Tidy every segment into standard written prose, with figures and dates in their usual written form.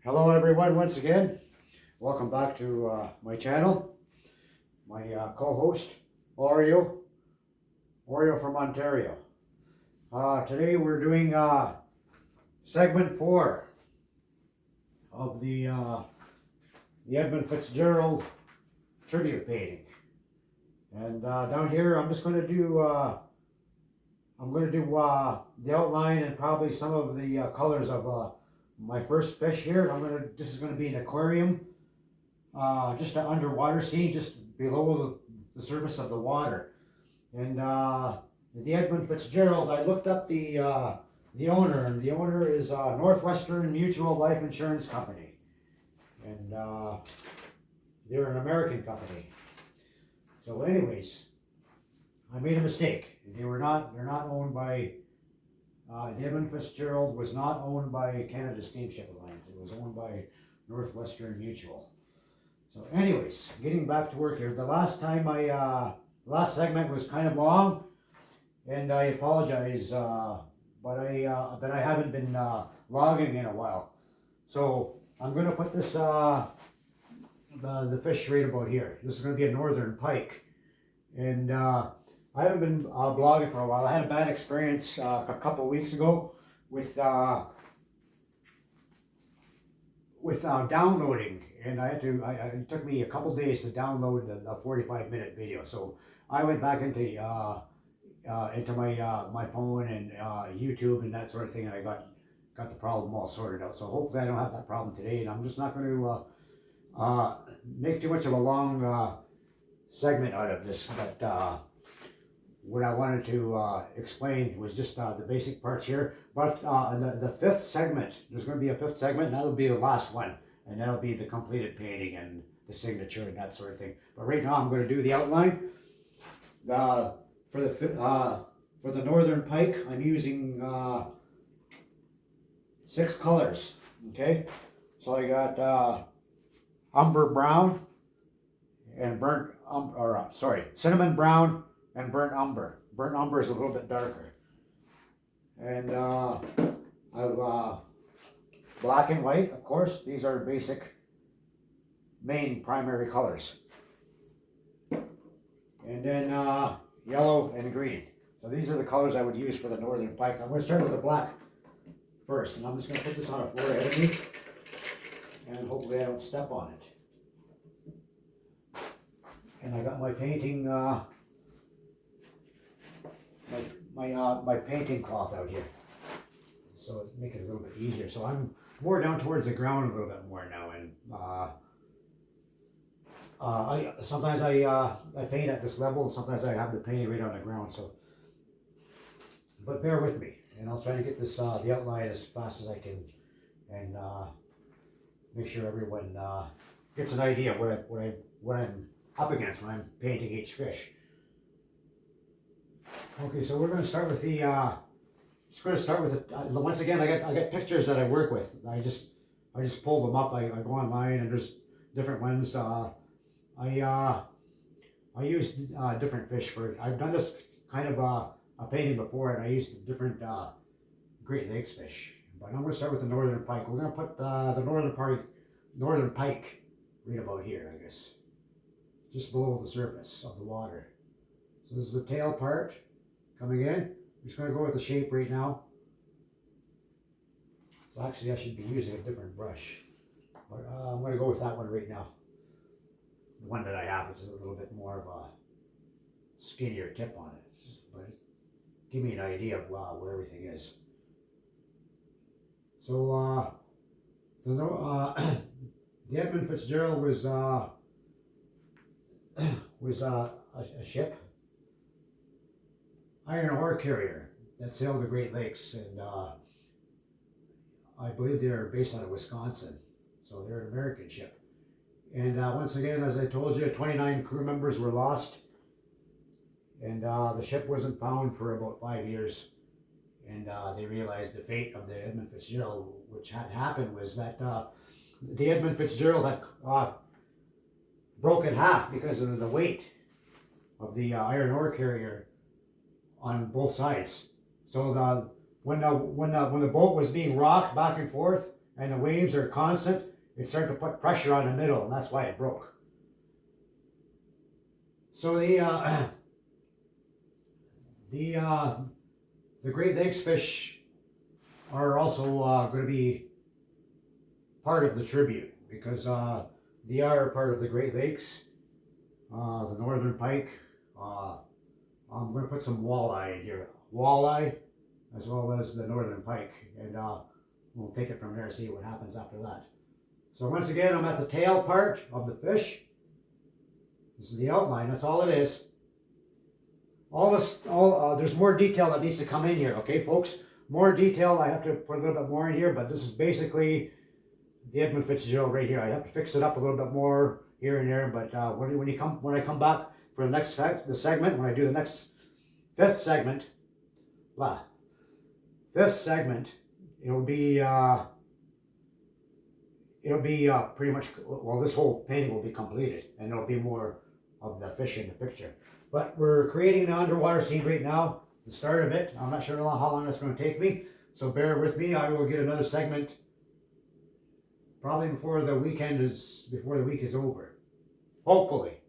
Hello everyone once again. Welcome back to my channel. My co-host, Oreo from Ontario. Today we're doing segment 4 of the Edmund Fitzgerald tribute painting. And down here I'm just going to do the outline and probably some of the colors of my first fish here. This is going to be an aquarium, just an underwater scene, just below the surface of the water. And the Edmund Fitzgerald, I looked up the owner, and the owner is Northwestern Mutual Life Insurance Company, and they're an American company. So, anyways, I made a mistake. They're not owned by. The Edmund Fitzgerald was not owned by Canada Steamship Alliance. It was owned by Northwestern Mutual. So anyways, getting back to work here. The last last segment was kind of long, and I apologize, but I haven't been logging in a while. So I'm going to put this, the fish right about here. This is going to be a northern pike. And I haven't been blogging for a while. I had a bad experience a couple weeks ago with downloading, and it took me a couple days to download the 45-minute video. So I went back into my phone and YouTube and that sort of thing, and I got the problem all sorted out. So hopefully I don't have that problem today, and I'm just not going to make too much of a long segment out of this, but what I wanted to explain was just the basic parts here. But the fifth segment, there's going to be a fifth segment, and that'll be the last one, and that'll be the completed painting and the signature and that sort of thing. But right now I'm going to do the outline. For the northern pike, I'm using 6 colors. Okay, so I got umber brown and cinnamon brown and burnt umber. Burnt umber is a little bit darker. And I've black and white, of course. These are basic main primary colors. And then yellow and green. So these are the colors I would use for the northern pike. I'm going to start with the black first, and I'm just going to put this on a floor ahead of me, and hopefully I don't step on it. And I got my painting my painting cloth out here, so it's making it a little bit easier. So I'm more down towards the ground a little bit more now, and sometimes I paint at this level, and sometimes I have the painting right on the ground. So, but bear with me, and I'll try to get this the outline as fast as I can, and make sure everyone gets an idea of what I'm up against when I'm painting each fish. Okay, so we're going to start with the. Once again, I got pictures that I work with. I just pull them up. I go online and there's different ones. I use different fish for. I've done this kind of a painting before, and I used different Great Lakes fish. But I'm going to start with the northern pike. We're going to put the northern pike right about here, I guess, just below the surface of the water. So this is the tail part coming in. I'm just going to go with the shape right now. So actually I should be using a different brush. But I'm going to go with that one right now. The one that I have is a little bit more of a skinnier tip on it. But give me an idea of where everything is. So the Edmund Fitzgerald was a ship, iron ore carrier that sailed the Great Lakes, and I believe they're based out of Wisconsin, so they're an American ship. And once again, as I told you, 29 crew members were lost, and the ship wasn't found for about 5 years. And they realized the fate of the Edmund Fitzgerald, which had happened, was that the Edmund Fitzgerald had broke in half because of the weight of the iron ore carrier on both sides. So when the boat was being rocked back and forth, and the waves are constant, it started to put pressure on the middle, and that's why it broke. So the Great Lakes fish are also going to be part of the tribute, because they are part of the Great Lakes, the northern pike. I'm going to put some walleye in here, walleye, as well as the northern pike, and we'll take it from there, see what happens after that. So once again, I'm at the tail part of the fish. This is the outline, that's all it is. There's more detail that needs to come in here, okay, folks? More detail, I have to put a little bit more in here, but this is basically the Edmund Fitzgerald right here. I have to fix it up a little bit more here and there, but when I come back for the next segment, when I do the next fifth segment, it'll be pretty much, well, this whole painting will be completed, and there'll be more of the fish in the picture. But we're creating an underwater scene right now, the start of it. I'm not sure how long it's going to take me, so bear with me. I will get another segment probably before the week is over, hopefully.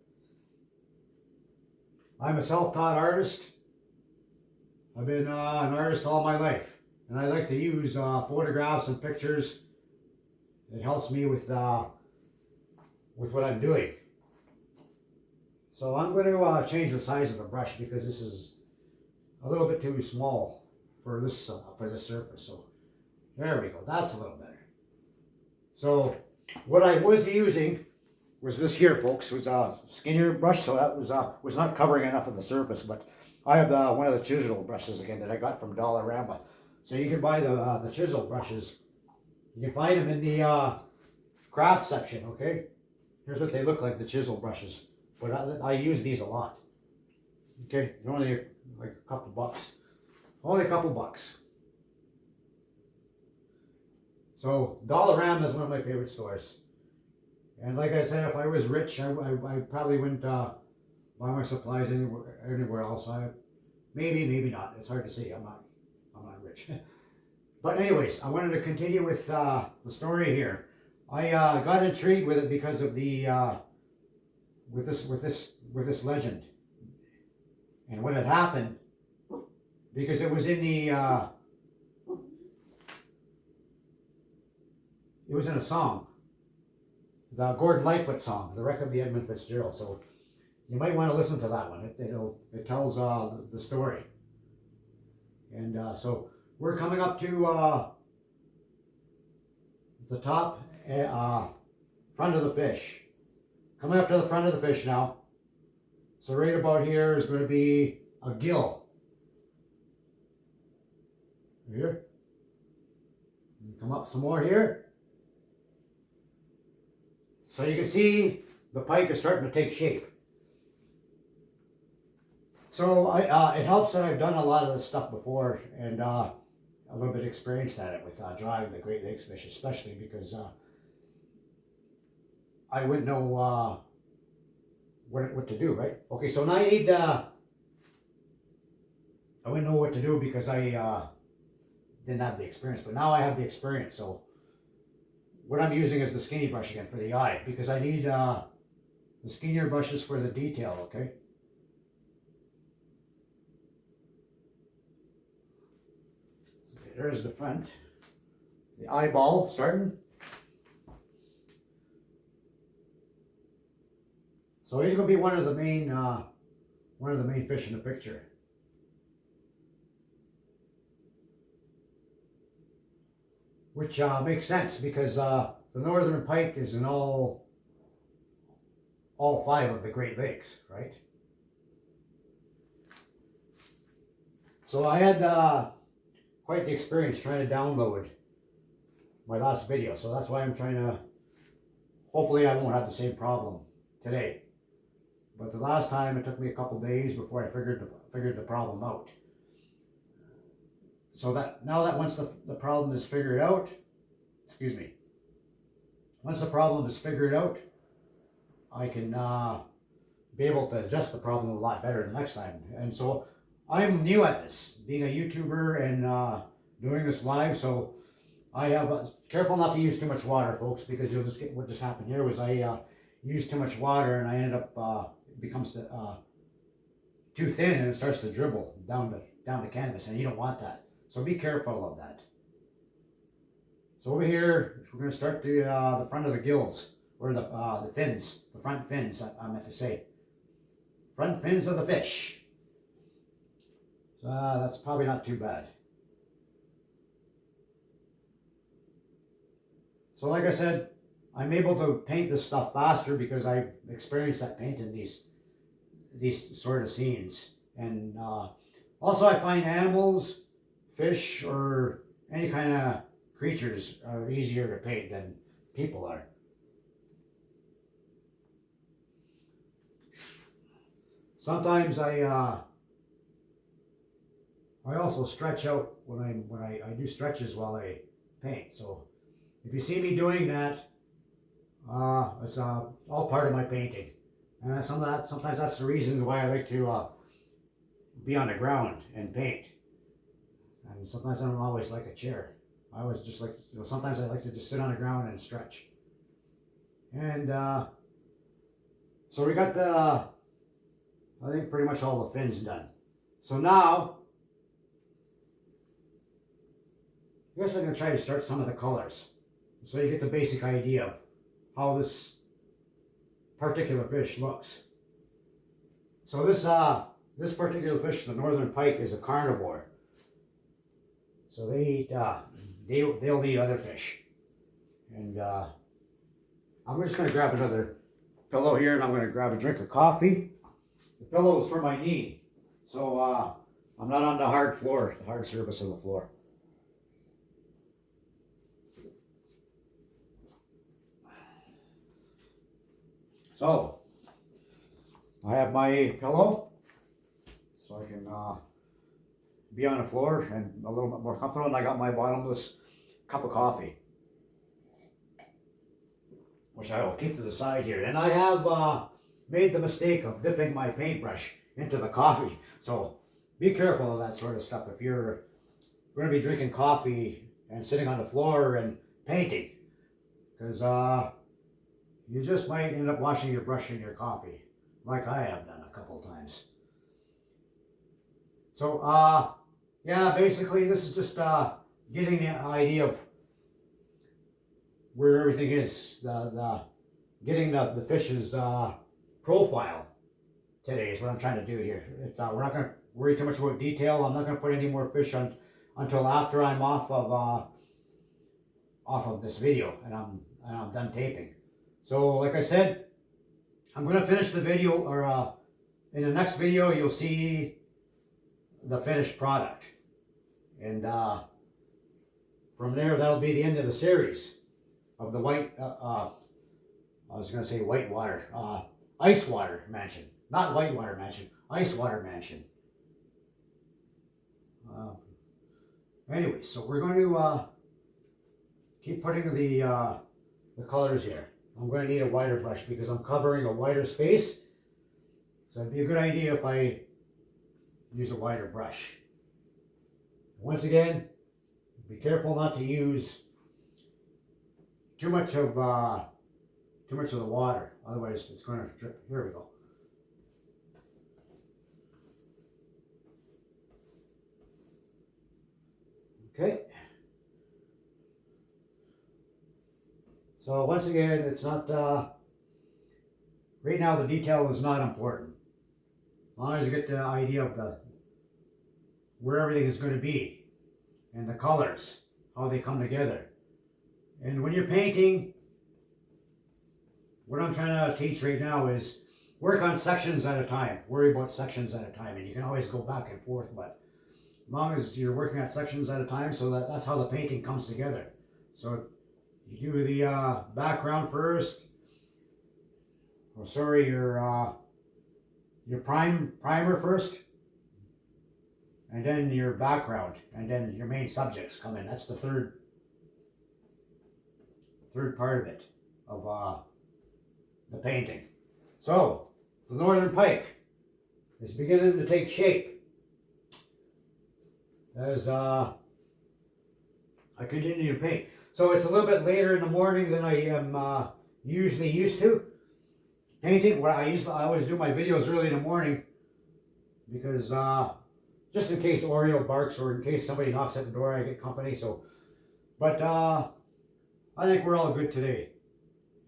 I'm a self-taught artist. I've been an artist all my life, and I like to use photographs and pictures. It helps me with what I'm doing. So I'm going to change the size of the brush, because this is a little bit too small for this surface. So there we go. That's a little better. So what I was using was this here, folks. It was a skinnier brush, so that was not covering enough of the surface. But I have one of the chisel brushes again that I got from Dollarama. So you can buy the chisel brushes. You can find them in the craft section. Okay, here's what they look like, the chisel brushes. But I use these a lot. Okay, they're only like a couple bucks. Only a couple bucks. So Dollarama is one of my favorite stores. And like I said, if I was rich, I probably wouldn't buy my supplies anywhere else. Maybe not. It's hard to say. I'm not rich. But anyways, I wanted to continue with the story here. I got intrigued with it because of the with this legend, and what had happened, because it was in the it was in a song, the Gordon Lightfoot song, The Wreck of the Edmund Fitzgerald. So you might want to listen to that one. It tells the story. And so we're coming up to the top front of the fish. Coming up to the front of the fish now. So right about here is going to be a gill. Here. And come up some more here. So you can see the pike is starting to take shape. So it helps that I've done a lot of this stuff before, and a little bit experienced at it with drawing the Great Lakes fish, especially because I wouldn't know what to do, right? Okay, so now I need I wouldn't know what to do because I didn't have the experience, but now I have the experience. So what I'm using is the skinny brush again for the eye, because I need the skinnier brushes for the detail, okay? There's the front, the eyeball starting. So he's going to be one of the main fish in the picture. Which makes sense, because the northern pike is in all 5 of the Great Lakes, right? So I had quite the experience trying to download my last video, so that's why I'm trying to, hopefully I won't have the same problem today. But the last time it took me a couple days before I figured the problem out. So that now that once the problem is figured out, once the problem is figured out, I can be able to adjust the problem a lot better the next time. And so I'm new at this, being a YouTuber and doing this live. So I have careful not to use too much water, folks, because you'll just get what just happened here was I used too much water and I ended up it becomes too thin and it starts to dribble down the canvas, and you don't want that. So be careful of that. So over here we're going to start the front of the gills, or the fins, the front fins. I meant to say front fins of the fish. So that's probably not too bad. So like I said, I'm able to paint this stuff faster because I've experienced that painting these sort of scenes. And also I find animals, fish, or any kind of creatures are easier to paint than people are. Sometimes I also stretch out when I do stretches while I paint. So if you see me doing that, it's all part of my painting. And sometimes that's the reason why I like to be on the ground and paint. And sometimes I don't always like a chair. I always just like, sometimes I like to just sit on the ground and stretch. And so we got I think pretty much all the fins done. So now, I guess I'm going to try to start some of the colors, so you get the basic idea of how this particular fish looks. So this particular fish, the northern pike, is a carnivore. So they eat they'll eat other fish. And I'm just going to grab another pillow here, and I'm going to grab a drink of coffee. The pillow is for my knee, so I'm not on the hard floor, the hard surface of the floor. So, I have my pillow, so I can be on the floor and a little bit more comfortable, and I got my bottomless cup of coffee, which I will keep to the side here. And I have made the mistake of dipping my paintbrush into the coffee, so be careful of that sort of stuff if you're going to be drinking coffee and sitting on the floor and painting, because you just might end up washing your brush in your coffee, like I have done a couple times. So, yeah, basically this is just getting the idea of where everything is, getting the fish's profile today is what I'm trying to do here. We're not going to worry too much about detail. I'm not going to put any more fish on until after I'm off of this video and I'm done taping. So, like I said, I'm going to finish the video, or in the next video, you'll see the finished product. And from there, that'll be the end of the series of the I was going to say whitewater, ice water mansion. Not whitewater mansion, ice water mansion. Anyway, so we're going to keep putting the colors here. I'm going to need a wider brush because I'm covering a wider space. So it'd be a good idea if I use a wider brush. Once again, be careful not to use too much of the water. Otherwise, it's going to drip. Here we go. Okay. So once again, it's not, right now the detail is not important. As long as you get the idea of where everything is going to be and the colors, how they come together. And when you're painting, what I'm trying to teach right now is work on sections at a time. Worry about sections at a time, and you can always go back and forth, but as long as you're working at sections at a time, so that's how the painting comes together. So you do the background first. Oh, sorry, your primer first, and then your background, and then your main subjects come in. That's the third part of it, of the painting. So the northern pike is beginning to take shape. As I I continue to paint. So it's a little bit later in the morning than I am usually used to painting. What I always do my videos early in the morning because just in case Oreo barks or in case somebody knocks at the door, I get company. So, but I think we're all good today.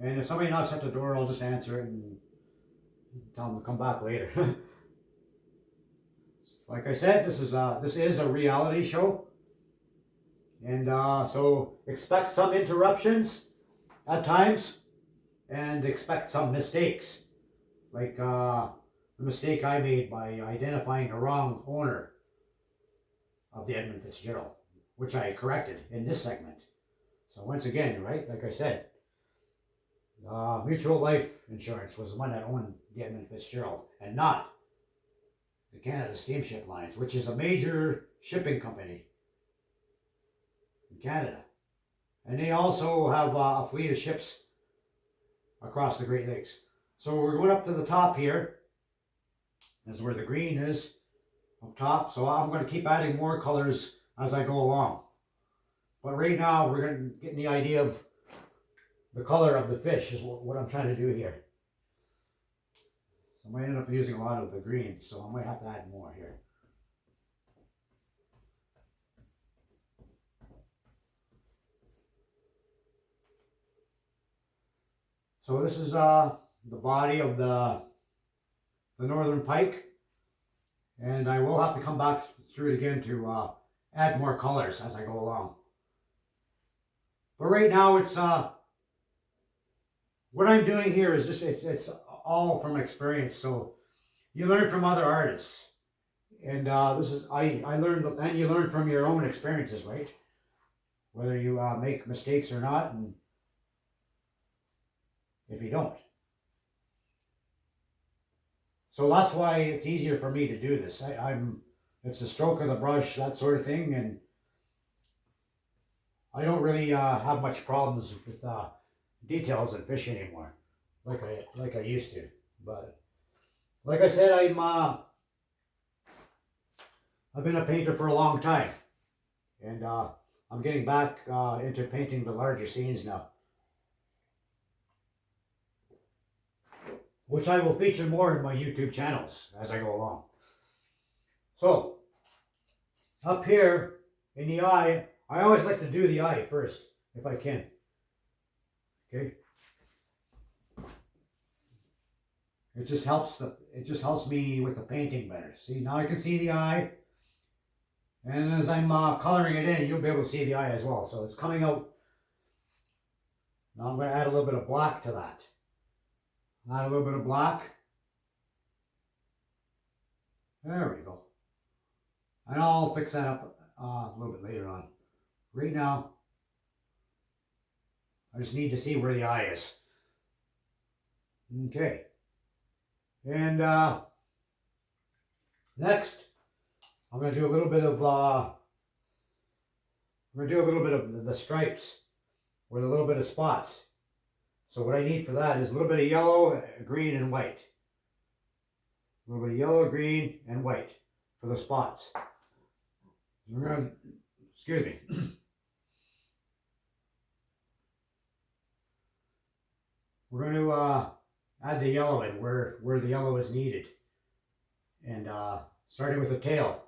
And if somebody knocks at the door, I'll just answer it and tell them to come back later. Like I said, this is a reality show, and so expect some interruptions at times, and expect some mistakes, like the mistake I made by identifying the wrong owner of the Edmund Fitzgerald, which I corrected in this segment. So once again, right, like I said, Mutual Life Insurance was the one that owned the Edmund Fitzgerald, and not the Canada Steamship Lines, which is a major shipping company in Canada. And they also have a fleet of ships across the Great Lakes. So we're going up to the top here. This is where the green is, up top. So I'm going to keep adding more colors as I go along. But right now we're going to get the idea of the color of the fish is what I'm trying to do here. I might end up using a lot of the green, so I might have to add more here. So this is the body of the northern pike, and I will have to come back through it again to add more colors as I go along. But right now it's what I'm doing here is just it's all from experience. So you learn from other artists, and this is I learned, and you learn from your own experiences, right? Whether you make mistakes or not, and if you don't. So that's why it's easier for me to do this. It's the stroke of the brush, that sort of thing, and I don't really have much problems with details in fish anymore, like I used to. But like I said, I've been a painter for a long time, and I'm getting back into painting the larger scenes now, which I will feature more in my YouTube channels as I go along. So up here in the eye, I always like to do the eye first if I can. Okay. It just helps me with the painting better. See, now I can see the eye, and as I'm coloring it in, you'll be able to see the eye as well. So it's coming out. Now I'm going to add a little bit of black to that. Add a little bit of black. There we go. And I'll fix that up a little bit later on. Right now, I just need to see where the eye is. Okay. And next, I'm going to do a little bit of the stripes with a little bit of spots. So what I need for that is a little bit of yellow, green, and white. A little bit of yellow, green, and white for the spots. We're going to, excuse me. We're going to add the yellow in where the yellow is needed. And starting with the tail.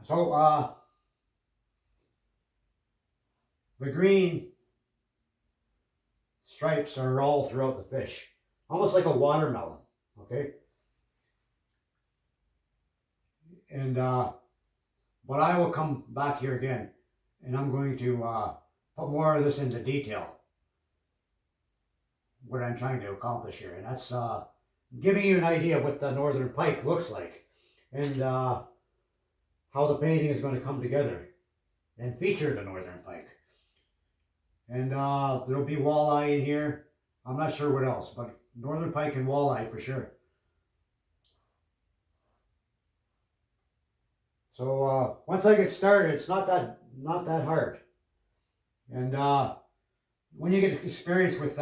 So the green stripes are all throughout the fish, almost like a watermelon, okay? And but I will come back here again, and I'm going to put more of this into detail, what I'm trying to accomplish here, and that's giving you an idea of what the northern pike looks like, and how the painting is going to come together and feature the northern pike. And there'll be walleye in here. I'm not sure what else, but northern pike and walleye for sure. So once I get started, it's not that hard. And when you get experience with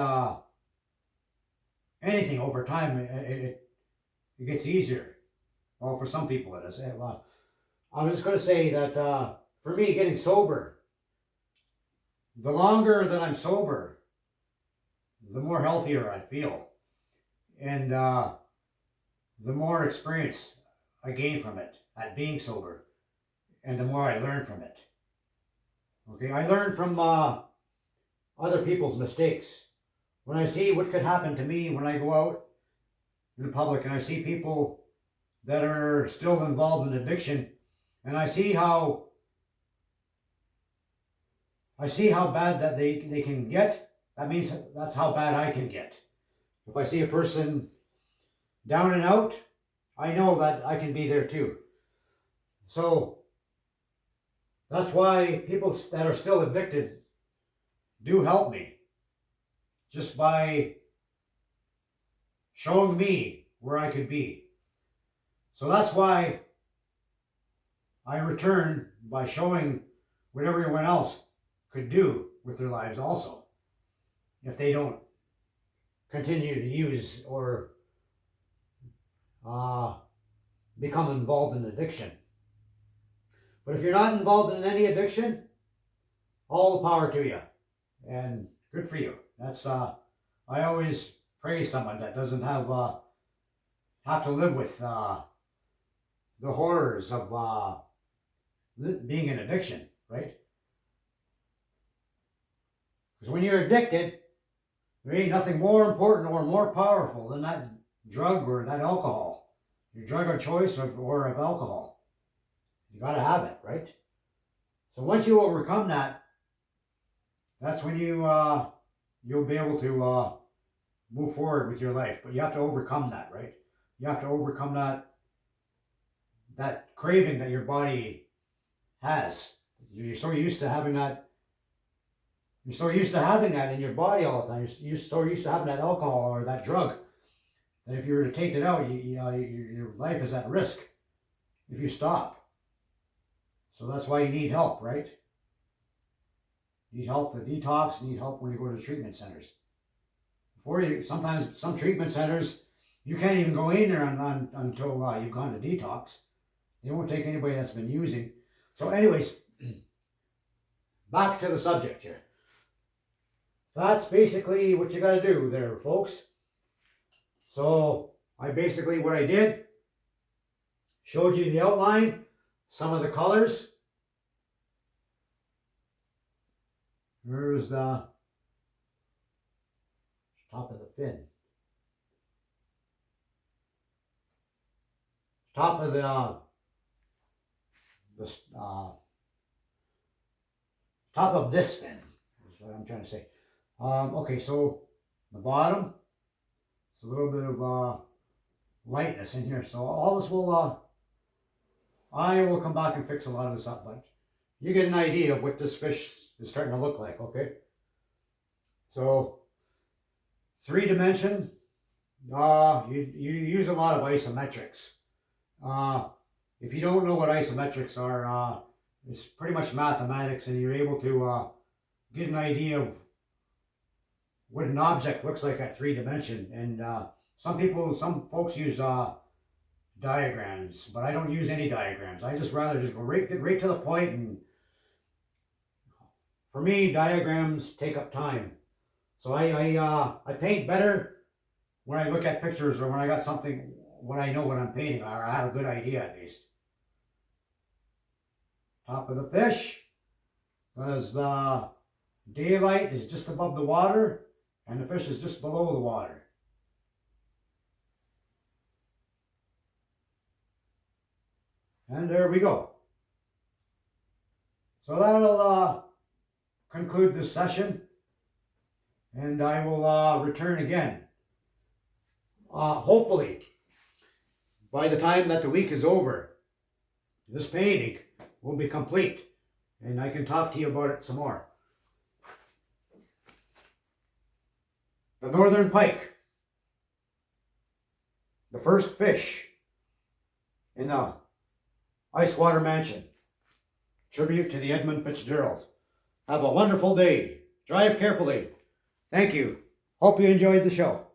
anything over time, it gets easier. Well, for some people it is. I was just going to say that for me, getting sober, the longer that I'm sober, the more healthier I feel. And the more experience I gain from it at being sober. And the more I learn from it. Okay, I learn from other people's mistakes. When I see what could happen to me when I go out in the public and I see people that are still involved in addiction, and I see how bad that they can get, that means that's how bad I can get. If I see a person down and out, I know that I can be there too. So that's why people that are still addicted do help me, just by showing me where I could be. So that's why I return by showing what everyone else could do with their lives also, if they don't continue to use or become involved in addiction. But if you're not involved in any addiction, all the power to you, and good for you. That's I always praise someone that doesn't have to live with the horrors of being an addiction, right? Because when you're addicted, there ain't nothing more important or more powerful than that drug or that alcohol. Your drug of choice or of alcohol. You got to have it, right? So once you overcome that, that's when you'll be able to move forward with your life. But you have to overcome that, right? You have to overcome that craving that your body has. You're so used to having that. You're so used to having that in your body all the time. You're so used to having that alcohol or that drug that if you were to take it out, your life is at risk if you stop. So that's why you need help, right? You need help to detox. You need help when you go to treatment centers. Sometimes some treatment centers, you can't even go in there until you've gone to detox. They won't take anybody that's been using. So anyways, back to the subject here. That's basically what you got to do there, folks. So what I did, showed you the outline, some of the colors. Here's the top of the fin. Top of the top of this fin is what I'm trying to say. Okay, so the bottom, it's a little bit of lightness in here. So all this will, I will come back and fix a lot of this up, but you get an idea of what this fish is starting to look like, okay? So 3-dimension, you use a lot of isometrics. If you don't know what isometrics are, it's pretty much mathematics, and you're able to get an idea of what an object looks like at 3-dimension. And some folks use diagrams, but I don't use any diagrams. I just rather just get right to the point. And for me, diagrams take up time. So I paint better when I look at pictures, or when I got something, when I know what I'm painting, or I have a good idea at least. Top of the fish, because the daylight is just above the water and the fish is just below the water. And there we go. So that'll conclude this session, and I will return again. Hopefully, by the time that the week is over, this painting will be complete, and I can talk to you about it some more. The northern pike, the first fish in the Ice Water Mansion. Tribute to the Edmund Fitzgerald. Have a wonderful day. Drive carefully. Thank you. Hope you enjoyed the show.